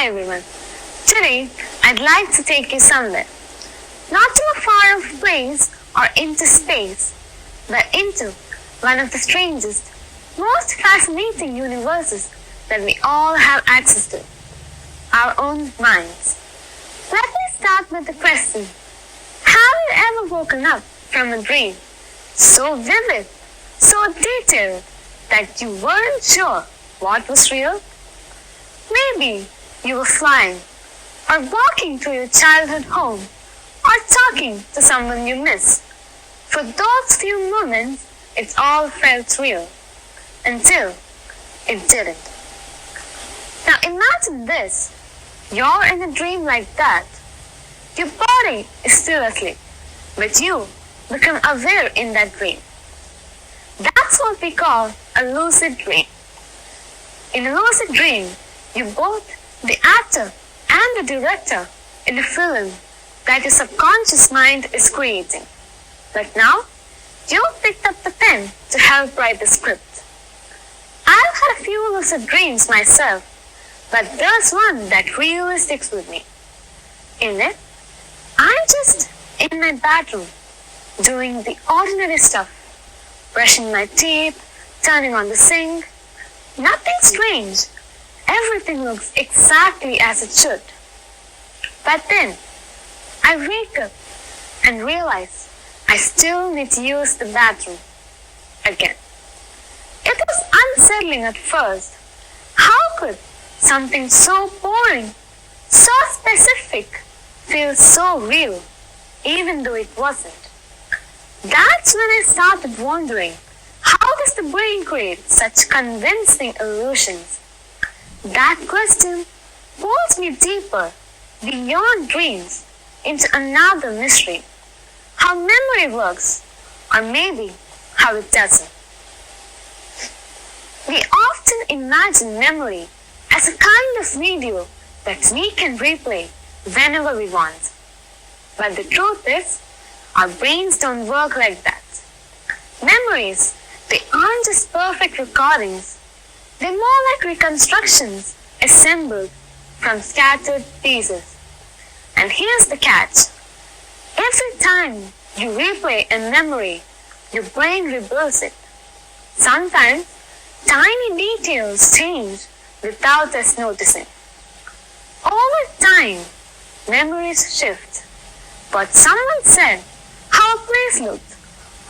Hi everyone. Today I'd like to take you somewhere. Not to a far off place or into space, but into one of the strangest, most fascinating universes that we all have access to. Our own minds. Let me start with the question. Have you ever woken up from a dream so vivid, so detailed that you weren't sure what was real? Maybe you were flying, or walking to your childhood home, or talking to someone you miss. For those few moments, it all felt real, until it didn't. Now imagine this. You're in a dream like that. Your body is still asleep, but you become aware in that dream. That's what we call a lucid dream. In a lucid dream, you're both the actor and the director in a film that your subconscious mind is creating. But now, you've picked up the pen to help write the script. I've had a few lucid dreams myself, but there's one that really sticks with me. In it, I'm just in my bathroom, doing the ordinary stuff, brushing my teeth, turning on the sink. Nothing strange. Everything looks exactly as it should. But then, I wake up and realize I still need to use the bathroom again. It was unsettling at first. How could something so boring, so specific, feel so real, even though it wasn't? That's when I started wondering, how does the brain create such convincing illusions? That question pulls me deeper, beyond dreams, into another mystery. How memory works, or maybe how it doesn't. We often imagine memory as a kind of video that we can replay whenever we want. But the truth is, our brains don't work like that. Memories, they aren't just perfect recordings. They're more like reconstructions assembled from scattered pieces. And here's the catch. Every time you replay a memory, your brain rebuilds it. Sometimes, tiny details change without us noticing. Over time, memories shift. But someone said how a place looked,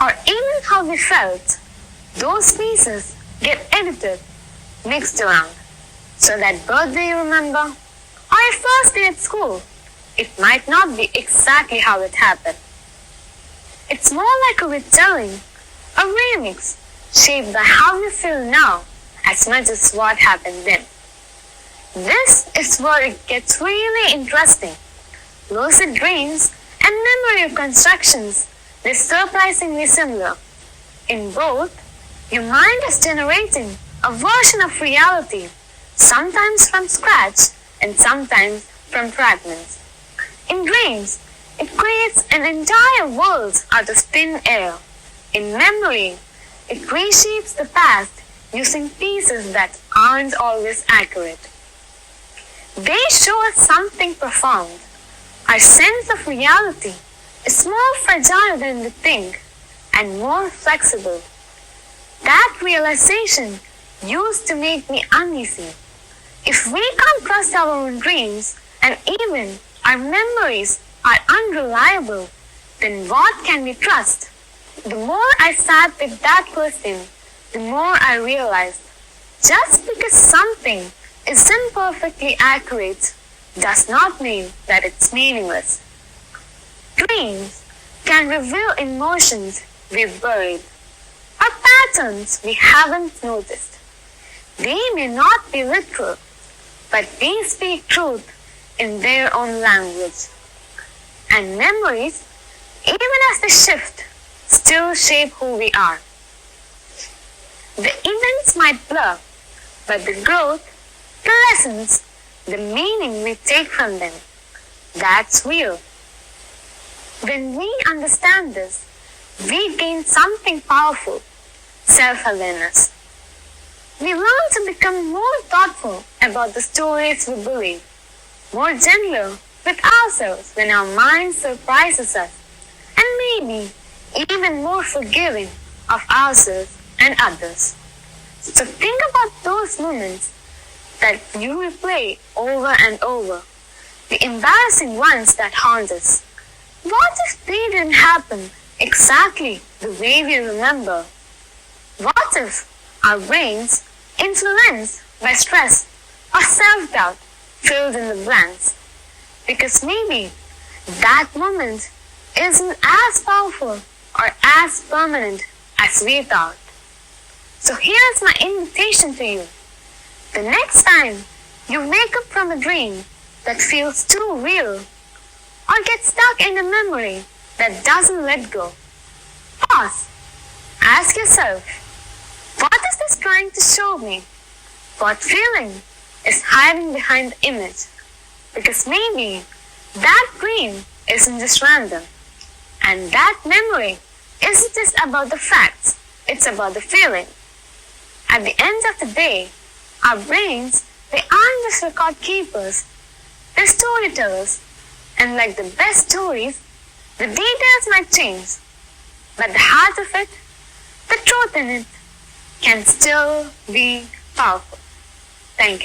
or even how we felt, those pieces get edited, mixed around. So that birthday you remember, or your first day at school, it might not be exactly how it happened. It's more like a retelling, a remix, shaped by how you feel now as much as what happened then. This is where it gets really interesting. Lucid dreams and memory reconstructions, they're surprisingly similar. In both, your mind is generating a version of reality, sometimes from scratch and sometimes from fragments. In dreams, it creates an entire world out of thin air. In memory, it reshapes the past using pieces that aren't always accurate. They show us something profound. Our sense of reality is more fragile than we think and more flexible. That realization used to make me uneasy. If we can't trust our own dreams and even our memories are unreliable, then what can we trust? The more I sat with that question, the more I realized just because something isn't perfectly accurate does not mean that it's meaningless. Dreams can reveal emotions we've buried, or patterns we haven't noticed. They may not be literal, but they speak truth in their own language. And memories, even as they shift, still shape who we are. The events might blur, but the growth, the lessons, the meaning we take from them, that's real. When we understand this, we gain something powerful, self-awareness. We learn to become more thoughtful about the stories we believe more gentler with ourselves when our mind surprises us, and maybe even more forgiving of ourselves and others. So think about those moments that you replay over and over, the embarrassing ones that haunt us. What if they didn't happen exactly the way we remember? What if our brains, influenced by stress or self-doubt, filled in the blanks? Because maybe that moment isn't as powerful or as permanent as we thought. So here's my invitation to you. The next time you wake up from a dream that feels too real or get stuck in a memory that doesn't let go, pause. Ask yourself, what is this trying to show me? What feeling is hiding behind the image? Because maybe that dream isn't just random, and that memory isn't just about the facts, it's about the feeling. At the end of the day, our brains, they aren't just record keepers, they're storytellers. And like the best stories, the details might change, but the heart of it, the truth in it, can still be powerful. Thank you.